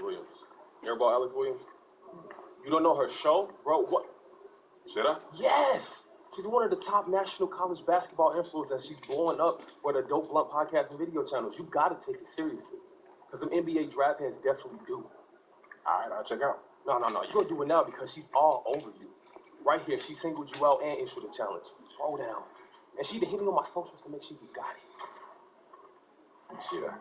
Williams. You hear about Alex Williams? You don't know her show? Bro, what? Should I? Yes! She's one of the top national college basketball influencers, and she's blowing up with her Dope Blunt podcast and video channels. You gotta take it seriously. Because them NBA draft heads definitely do. Alright, I'll check out. No. You're gonna do it now because she's all over you. Right here, she singled you out and issued a challenge. Throw down. And she even hit me on my socials to make sure you got it. Let me see that.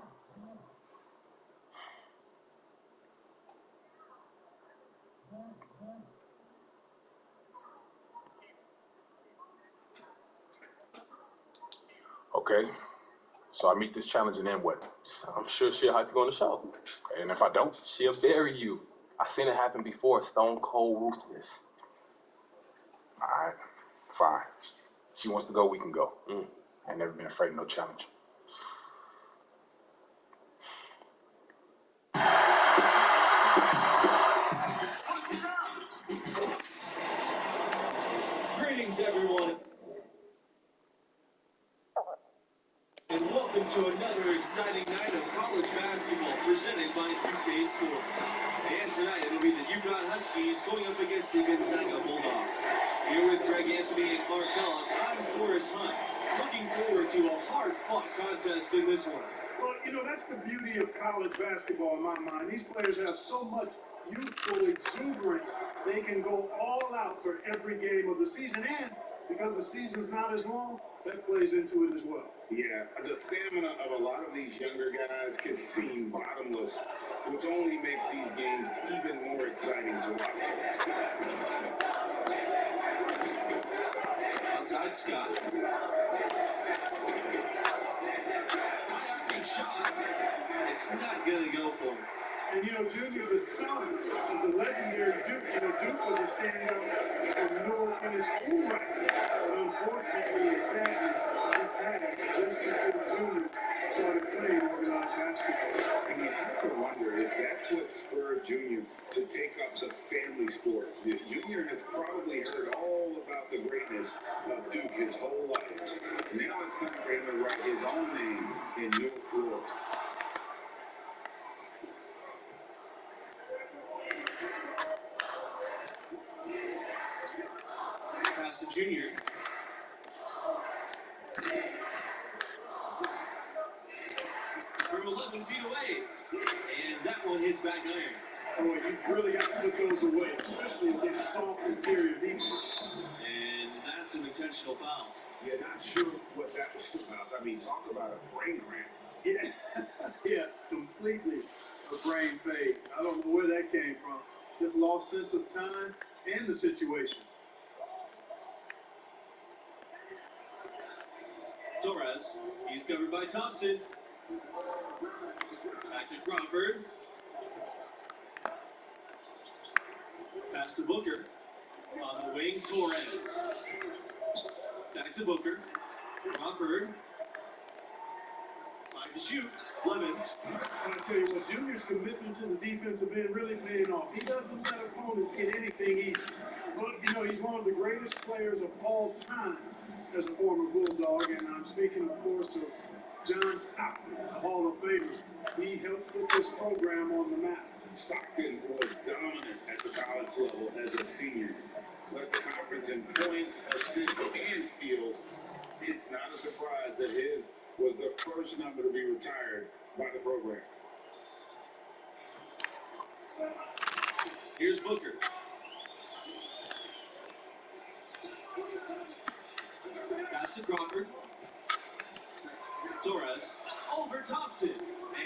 Okay, so I meet this challenge and then what? I'm sure she'll hype you on the show. Okay, and if I don't, she'll bury you. I seen it happen before, stone cold ruthless. Alright, fine. She wants to go, we can go. I ain't never been afraid of no challenge. Greetings, everyone. And welcome to another exciting night of college basketball presented by 2K Sports. And tonight it'll be the UConn Huskies going up against the Gonzaga Bulldogs. Here with Greg Anthony and Clark Kellogg, I'm Forrest Hunt. Looking forward to a hard-fought contest in this one. Well, you know, that's the beauty of college basketball in my mind. These players have so much youthful exuberance. They can go all out for every game of the season. And because the season's not as long, that plays into it as well. Yeah, the stamina of a lot of these younger guys can seem bottomless, which only makes these games even more exciting to watch. Outside Scott. High shot. It's not going to go for him. And, you know, Junior, the son of the legendary Duke, Duke was a stand-up for no in his own right. But unfortunately and sadly, he passed just before Junior started playing organized basketball. And you have to wonder if that's what spurred Junior to take up the family sport. Junior has probably heard all about the greatness of Duke his whole life. Now it's time for him to write his own name in New York. Pass to Junior. From 11 feet away. And that one hits back iron. Oh, you really got to put those away, especially against soft interior defense. And that's an intentional foul. Yeah, not sure what that was about. I mean, talk about a brain cramp. Yeah, yeah, completely a brain fade. I don't know where that came from. Just lost sense of time and the situation. Torres, he's covered by Thompson. Back to Crawford. Pass to Booker. On the wing, Torres. Back to Booker. Crawford. Back to shoot. Clemens. And I tell you what, Junior's commitment to the defensive end really paying off. He doesn't let opponents get anything easy. But, you know, he's one of the greatest players of all time as a former Bulldog. And I'm speaking, of course, of John Stockton, a Hall of Famer. He helped put this program on the map. Stockton was dominant at the college level as a senior. Led the conference in points, assists, and steals. It's not a surprise that his was the first number to be retired by the program. Here's Booker. Pass to Crawford. Torres over Thompson.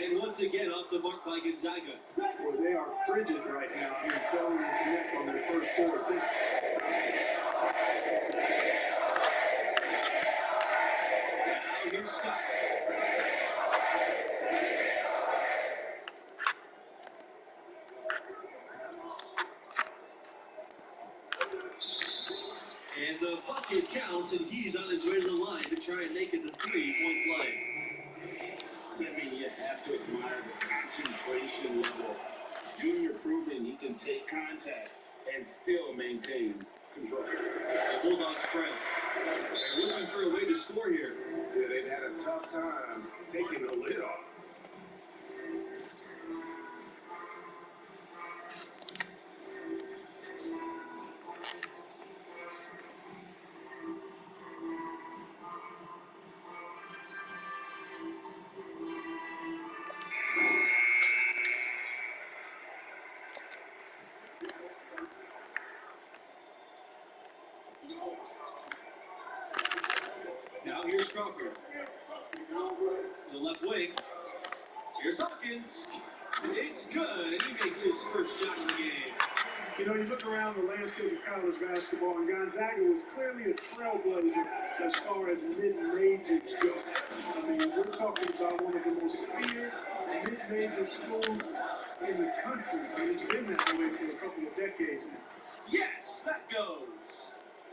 And once again off the mark by Gonzaga. Well, they are frigid right now. I mean, failing to connect on their first four attempts. Now here's Scott. And the bucket counts, and he's on his way to the line to try and make it the three-point play. I mean, you have to admire the concentration level. Junior proving he can take contact and still maintain control. The Bulldogs trail. They're looking for a way to score here. Yeah, they've had a tough time taking the lid off. Crawford. To the left wing. Here's Hawkins. It's good. He makes his first shot of the game. You know, you look around the landscape of college basketball, and Gonzaga was clearly a trailblazer as far as mid-majors go. I mean, we're talking about one of the most feared mid-major schools in the country, and it's been that way for a couple of decades now. Yes, that goes.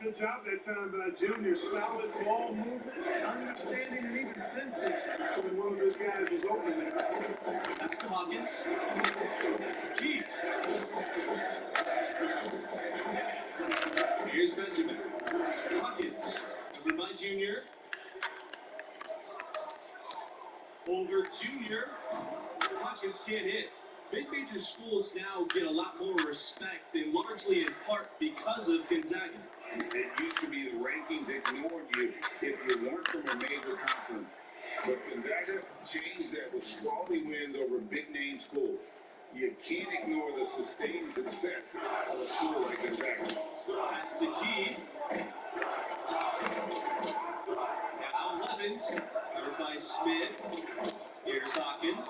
Good job that time by Junior. Solid ball movement, understanding, and even sensing when one of those guys was open there. That's to Hawkins. Keep. Here's Benjamin. Hawkins. Over by Junior. Over Junior. Hawkins can't hit. Mid-major schools now get a lot more respect, and largely in part because of Gonzaga. It used to be the rankings ignored you if you weren't from a major conference. But Gonzaga changed that with quality wins over big-name schools. You can't ignore the sustained success of a school like Gonzaga. That's the key. Now Levins. Covered by Smith. Here's Hawkins.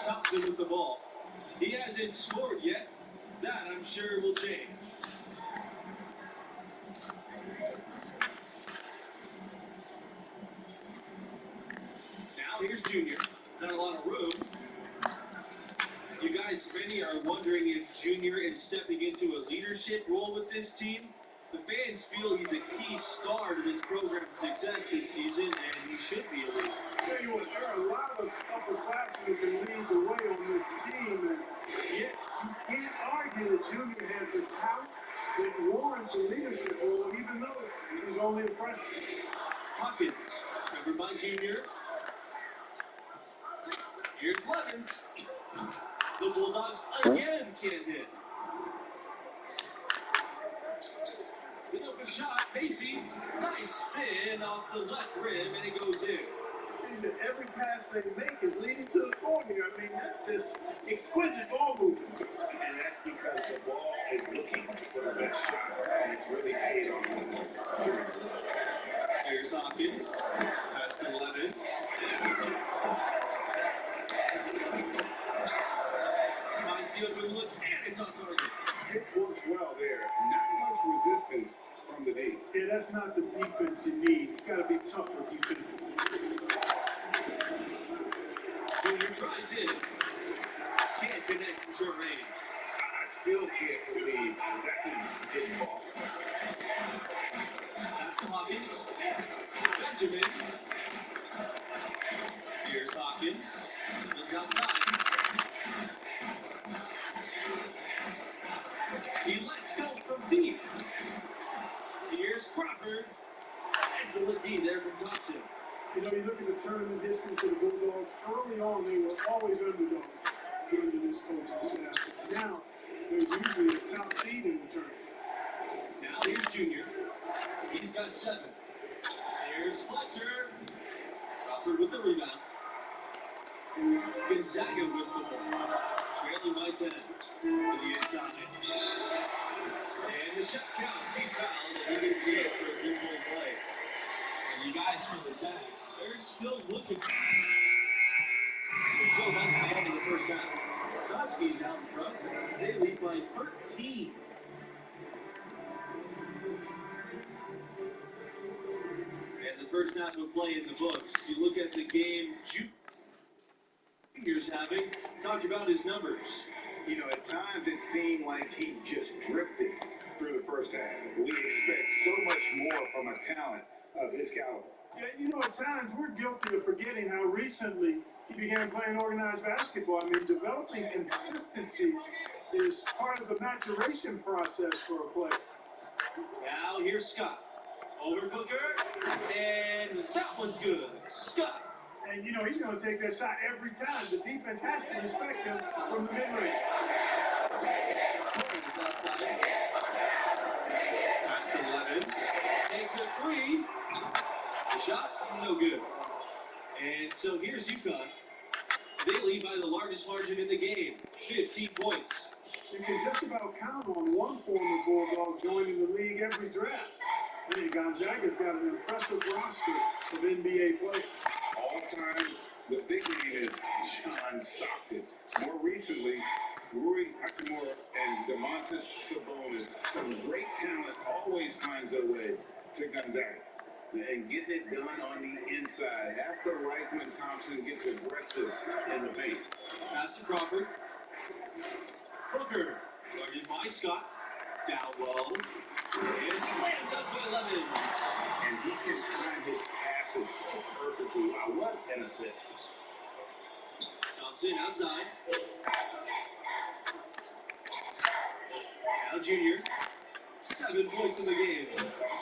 Thompson with the ball. He hasn't scored yet. That, I'm sure, will change. Now here's Junior. Not a lot of room. You guys, many are wondering if Junior is stepping into a leadership role with this team. The fans feel he's a key star to this program's success this season, and he should be a leader. Tell you what, there are a lot of upperclassmen who can lead the way on this team, and yet you can't argue that Junior has the talent that warrants a leadership role, even though he's only a freshman. Hawkins, covered by Junior. Here's Levins. The Bulldogs again can't hit. Good open shot, Macy. Nice spin off the left rim, and it goes in. It seems that every pass they make is leading to a score here. I mean, that's just exquisite ball movement. And that's because the ball is looking for the best shot, and it's really paid off. Here's Hawkins. Pass to Levins. Finds the open look, and it's on target. It works well there. Not much resistance from the D. Yeah, that's not the defense you need. You got to be tougher defensively. Junior drives in. Can't connect from short range. I still can't believe that didn't fall. Pass to Hawkins. Benjamin. Here's Hawkins. Looks outside. He lets go from deep. Here's Crawford. Excellent D there from Thompson. You know, you look at the tournament history for the Bulldogs. Early on, they were always underdogs under this coaching staff. Now, they're usually the top seed in the tournament. Now here's Junior. He's got 7. Here's Fletcher. Crawford with the rebound. Gonzaga with the ball. Trailing by 10. To the inside. And the shot counts. He's fouled. And he gets a chance for a three-point play. And you guys from the Zags, they're still looking. So that's the end of the first half. Huskies out in front. They lead by 13. And the first half of play in the books. You look at the game Junior's having. Talk about his numbers. You know, at times it seemed like he just drifted through the first half. We expect so much more from a talent of his caliber. Yeah, you know, at times we're guilty of forgetting how recently he began playing organized basketball. I mean, developing consistency is part of the maturation process for a player. Now here's Scott. Over Booker. And that one's good. Scott. And, you know, he's going to take that shot every time. The defense has to respect him from the mid-range. Pass to Levins. Takes a 3. The shot, no good. And so here's UConn. They lead by the largest margin in the game, 15 points. You can just about count on one former Bulldog joining the league every draft. Hey, Gonzaga's got an impressive roster of NBA players. All time, the big name is John Stockton. More recently, Rui Hachimura and Domantas Sabonis. Some great talent always finds their way to Gonzaga. And getting it done on the inside after Reichman Thompson gets aggressive in the paint. Pass to Crawford. Booker, guarded by Scott. Down low. And slammed up by Levins. And he can time his passes so perfectly. Wow, what an assist. Thompson outside. Now Junior. 7 points in the game.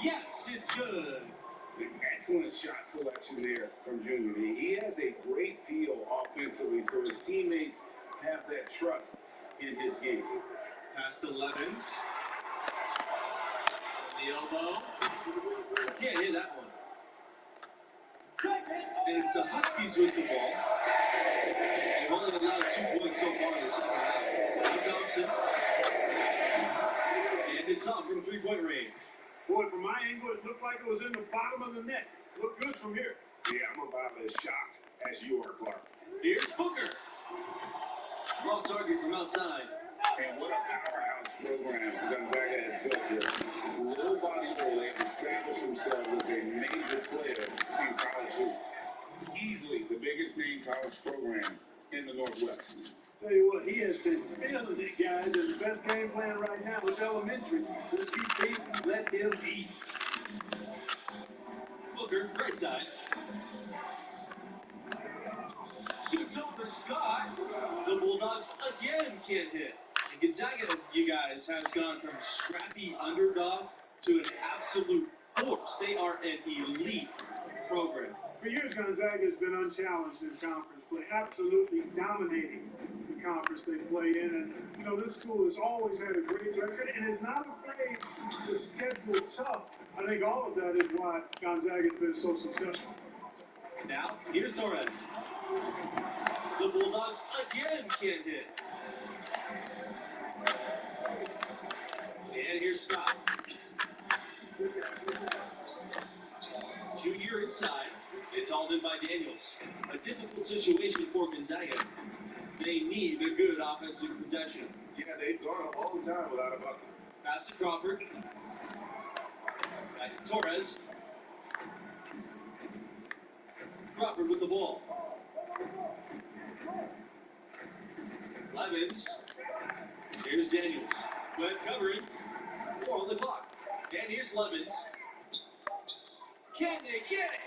Yes, it's good. Excellent shot selection there from Junior. He has a great feel offensively, so his teammates have that trust in his game. Pass to Levins. The elbow. Can't hit that one. And it's the Huskies with the ball. They've only allowed 2 points so far in the second half. Now Thompson. And it's off from 3-point range. Boy, from my angle, it looked like it was in the bottom of the net. Looked good from here. Yeah, I'm about as shocked as you are, Clark. Here's Booker. Off target from outside. And what a powerhouse program Gonzaga has built here. Low body role, they have established themselves as a major player in college hoops. Easily the biggest name college program in the Northwest. Tell you what, he has been feeling it, guys, and the best game plan right now is elementary. Just keep beating, let him eat. Booker, right side. Shoots over Scott. The Bulldogs again can't hit. And Gonzaga, you guys, has gone from scrappy underdog to an absolute force. They are an elite program. For years, Gonzaga has been unchallenged in conference play, absolutely dominating the conference they play in. And, you know, this school has always had a great record and is not afraid to schedule tough. I think all of that is why Gonzaga has been so successful. Now, here's Torres. The Bulldogs again can't hit. And here's Scott. Junior inside. It's hauled in by Daniels. A difficult situation for Gonzaga. They need a good offensive possession. Yeah, they've gone a long time without a bucket. Pass to Crawford. Back to Torres. Crawford with the ball. Levins. Here's Daniels. Good covering. 4 on the clock. And here's Levins. Can they get it?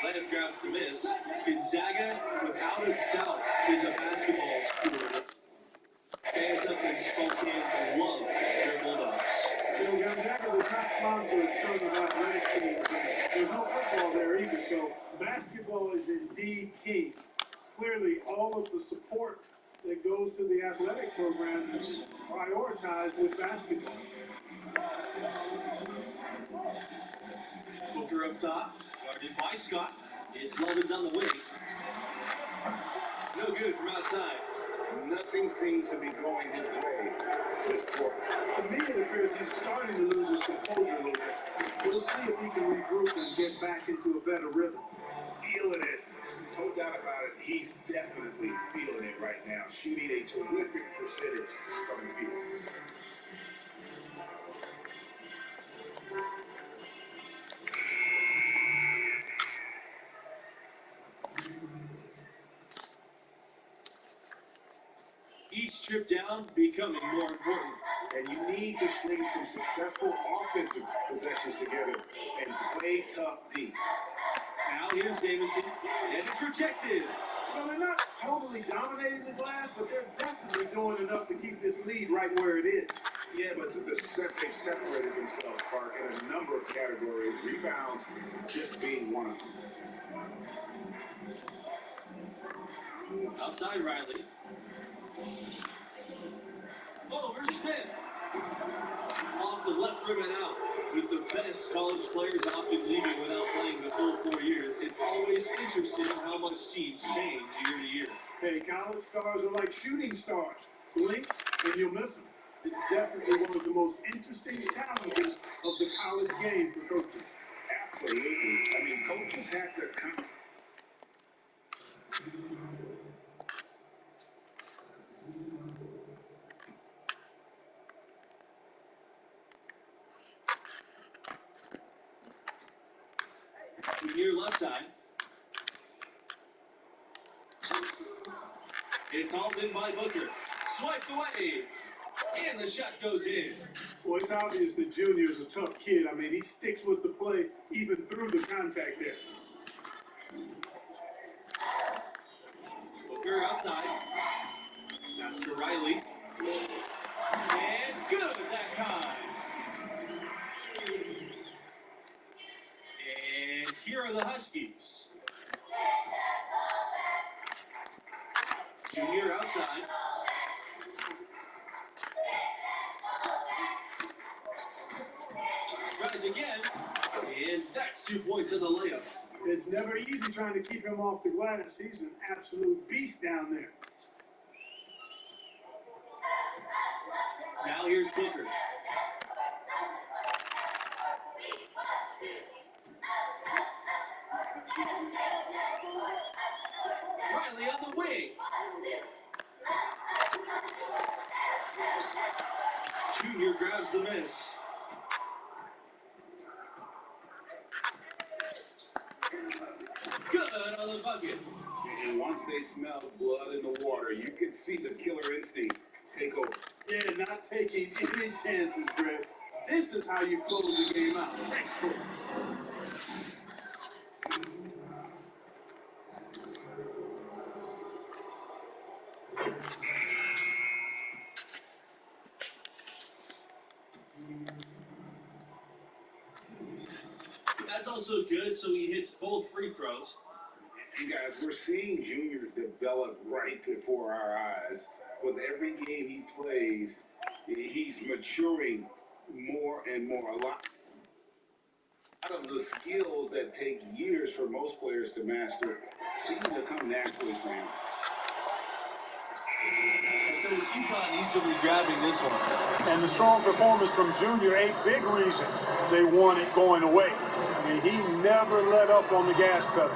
Leonard grabs the miss. Gonzaga, without a doubt, is a basketball school. Fans up in Spokane love their Bulldogs. You know, Gonzaga does not sponsor a ton of athletic teams. There's no football there either, so basketball is indeed king. Clearly, all of the support that goes to the athletic program is prioritized with basketball. Booker up top, guarded by Scott. It's Levins on the wing. No good from outside. Nothing seems to be going his way this quarter. To me, it appears he's starting to lose his composure a little bit. We'll see if he can regroup and get back into a better rhythm. Feeling it. No doubt about it. He's definitely feeling it right now. Shooting a terrific percentage from the field. Each trip down becoming more important. And you need to string some successful offensive possessions together and play tough deep. Now here's Davison, and it's rejected. Well, they're not totally dominating the glass, but they're definitely doing enough to keep this lead right where it is. Yeah, but they've separated themselves, Park, in a number of categories. Rebounds just being one of them. Outside Riley. Over Smith. Off the left rim and out. With the best college players often leaving without playing the full 4 years, it's always interesting how much teams change year to year. Hey, college stars are like shooting stars. Blink and you'll miss them. It's definitely one of the most interesting challenges of the college game for coaches. Absolutely. I mean, coaches have to come. Here left side. It's hauled in by Booker. Swiped away. And the shot goes in. Well, it's obvious that Junior's a tough kid. I mean, he sticks with the play even through the contact there. Booker outside. Pass to Riley. And good that time. And here are the Huskies. Junior outside. Tries again. And that's 2 points in the layup. It's never easy trying to keep him off the glass. He's an absolute beast down there. Now here's Booker. Riley on the wing. Junior grabs the miss. Good on the bucket. And once they smell blood in the water, you can see the killer instinct take over. Yeah, not taking any chances, Greg. This is how you close a game out. Textbook. That's also good, so he hits both free throws. And guys, we're seeing Junior develop right before our eyes. With every game he plays, he's maturing more and more. A lot of the skills that take years for most players to master seem to come naturally for him. So is UConn easily grabbing this one. And the strong performance from Junior, a big reason they won it going away. I mean, he never let up on the gas pedal.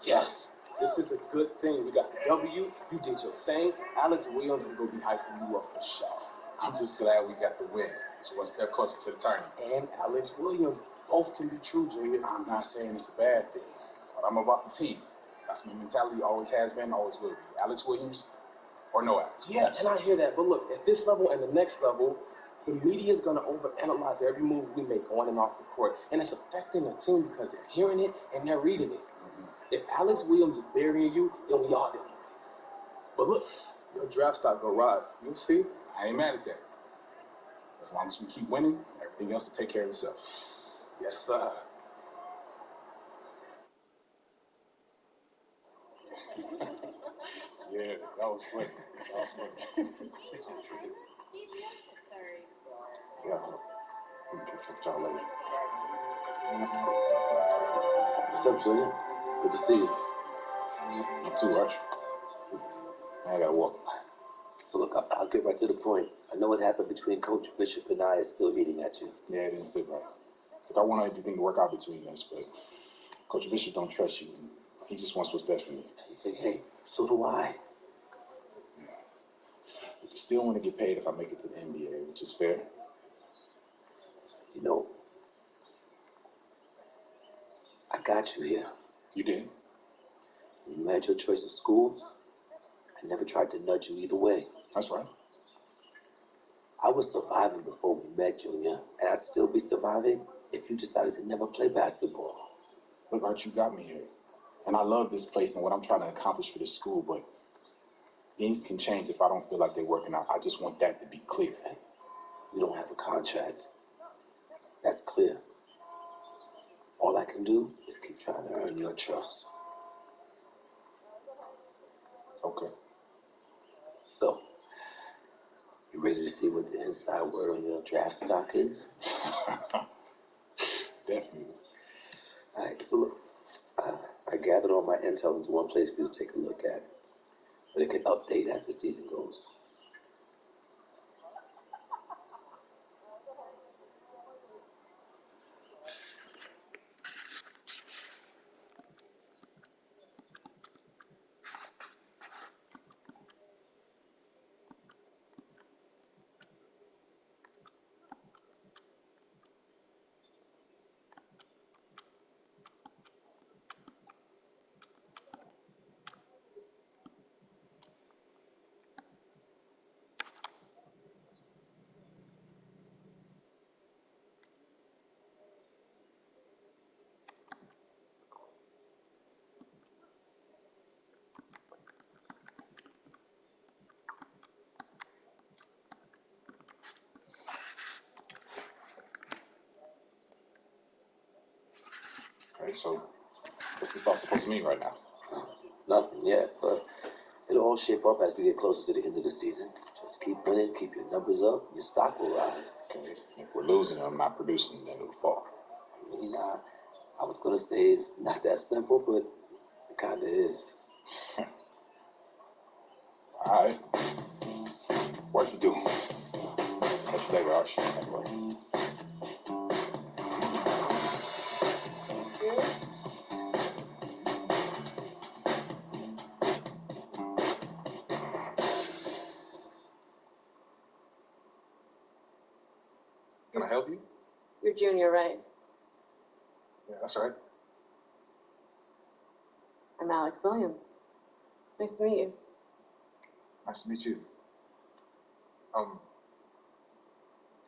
Yes, this is a good thing. We got the W. You did your thing. Alex Williams is going to be hyping you up for sure. I'm just glad we got the win. It's one step closer to the tournament. And Alex Williams. Both can be true, Junior. I'm not saying it's a bad thing, but I'm about the team. That's my mentality, always has been, always will be. Alex Williams or no Alex Williams. Yeah, and I hear that. But look, at this level and the next level, the media is going to overanalyze every move we make on and off the court. And it's affecting the team because they're hearing it and they're reading it. If Alex Williams is burying you, then we all did. But look, your draft stock will rise. You'll see. I ain't mad at that. As long as we keep winning, everything else will take care of itself. Yes, sir. Yeah, that was funny. Sorry. Yeah. We can catch y'all later. What's up, Junior? Good to see you. You too, Arch. I gotta walk. So look, I'll get right to the point. I know what happened between Coach Bishop and I is still eating at you. Yeah, it didn't sit right. Look, I want everything to work out between us, but Coach Bishop don't trust you. He just wants what's best for me. Hey, so do I. But you still want to get paid if I make it to the NBA, which is fair. You know, I got you here. You did? When you had your choice of schools, I never tried to nudge you either way. That's right. I was surviving before we met, Junior, and I'd still be surviving if you decided to never play basketball. Look, Art, you got me here. And I love this place and what I'm trying to accomplish for this school, but Things can change if I don't feel like they're working out. I just want that to be clear. Okay? You don't have a contract. That's clear. All I can do is keep trying to earn your trust. Okay. So, you ready to see what the inside word on your draft stock is? Definitely. All right, so look, I gathered all my intel into one place for you to take a look at, but it can update as the season goes. Okay, so what's this all supposed to mean right now? Nothing yet, but it'll all shape up as we get closer to the end of the season. Just keep winning, keep your numbers up, your stock will rise. Okay, if we're losing and I'm not producing, then it'll fall. I mean, I was gonna say it's not that simple, but it kinda is. All right. Work to do. So, Catch you later, Archie. Can I help you? You're Junior, right? Yeah, that's right. I'm Alex Williams. Nice to meet you. Nice to meet you.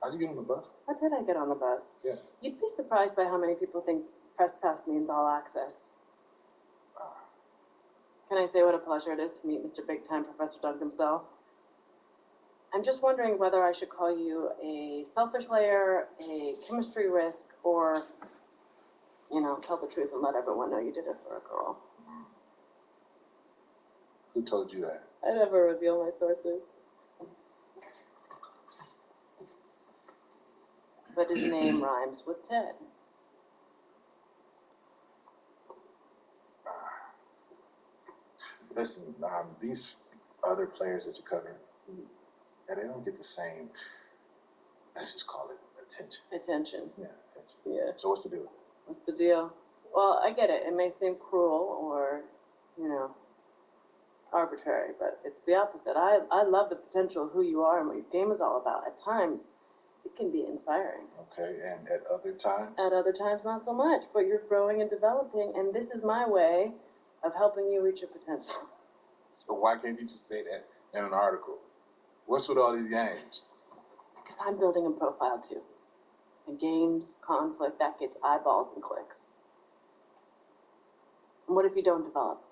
How'd you get on the bus? How did I get on the bus? Yeah. You'd be surprised by how many people think press pass means all access. Can I say what a pleasure it is to meet Mr. Big Time Professor Doug himself? I'm just wondering whether I should call you a selfish player, a chemistry risk, or, tell the truth and let everyone know you did it for a girl. Who told you that? I never reveal my sources. But his name rhymes with Ted. Listen, these other players that you cover, yeah, they don't get the same, let's just call it attention. Attention. Yeah, attention. Yeah. So what's the deal? What's the deal? Well, I get it. It may seem cruel or, arbitrary, but it's the opposite. I love the potential of who you are and what your game is all about. At times, it can be inspiring. Okay, and at other times? At other times, not so much, but you're growing and developing, and this is my way of helping you reach your potential. So why can't you just say that in an article? What's with all these games? Because I'm building a profile too. And games, conflict, that gets eyeballs and clicks. And what if you don't develop?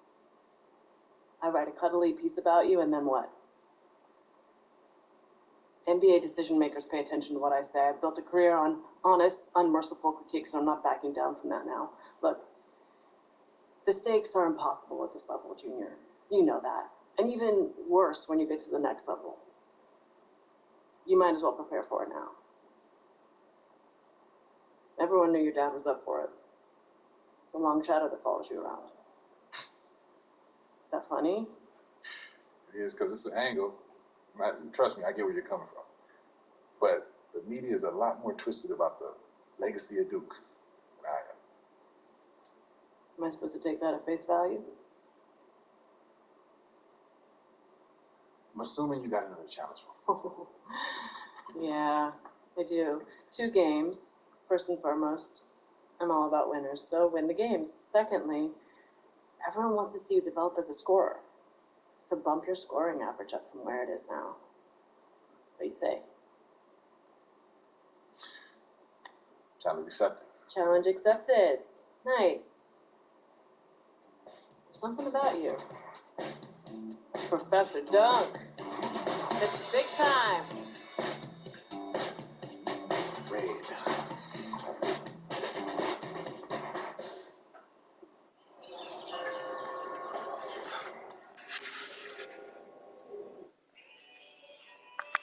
I write a cuddly piece about you, and then what? NBA decision makers pay attention to what I say. I've built a career on honest, unmerciful critiques, and I'm not backing down from that now. Look, the stakes are impossible at this level, Junior. You know that. And even worse when you get to the next level. You might as well prepare for it now. Everyone knew your dad was up for it. It's a long shadow that follows you around. Is that funny? It is, because it's an angle. Trust me, I get where you're coming from. But the media is a lot more twisted about the legacy of Duke than I am. Am I supposed to take that at face value? I'm assuming you got another challenge for me. Yeah, I do. 2 games, first and foremost. I'm all about winners, so win the games. Secondly, everyone wants to see you develop as a scorer. So bump your scoring average up from where it is now. What do you say? Challenge accepted. Challenge accepted. Nice. There's something about you. Professor Dunk. This is big time.